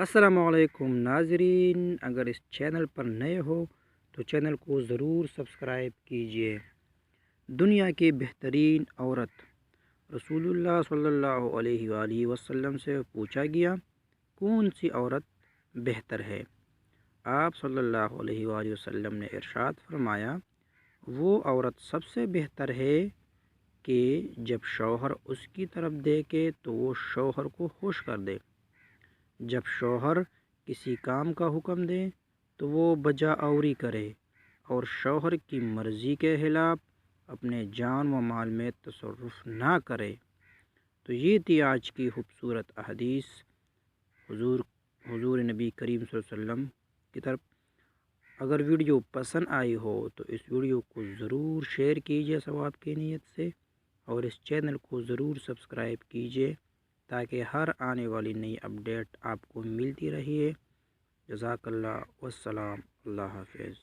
अस्सलामुअलैकुम नाज़रीन, अगर इस चैनल पर नए हो तो चैनल को ज़रूर सब्सक्राइब कीजिए। दुनिया की बेहतरीन औरत रसूलुल्लाह सल्लल्लाहु अलैहि वसल्लम से पूछा गया, कौन सी औरत बेहतर है? आप सल्लल्लाहु अलैहि वसल्लम ने इरशाद फरमाया, वो औरत सबसे बेहतर है कि जब शौहर उसकी तरफ देखे तो वो शौहर को खुश कर दे। जब शौहर किसी काम का हुक्म दे तो वो बजा आवरी करे और शौहर की मर्ज़ी के खिलाफ अपने जान व माल में तसर्रुफ़ ना करे। तो ये थी आज की खूबसूरत अहदीस हुजूर हुजूर नबी करीम सल्लल्लाहु अलैहि वसल्लम की तरफ। अगर वीडियो पसंद आई हो तो इस वीडियो को ज़रूर शेयर कीजिए सवाब की नीयत से, और इस चैनल को ज़रूर सब्सक्राइब कीजिए ताकि हर आने वाली नई अपडेट आपको मिलती रही है। जज़ाकल्लाह वस्सलाम, अल्लाह हाफ़िज़।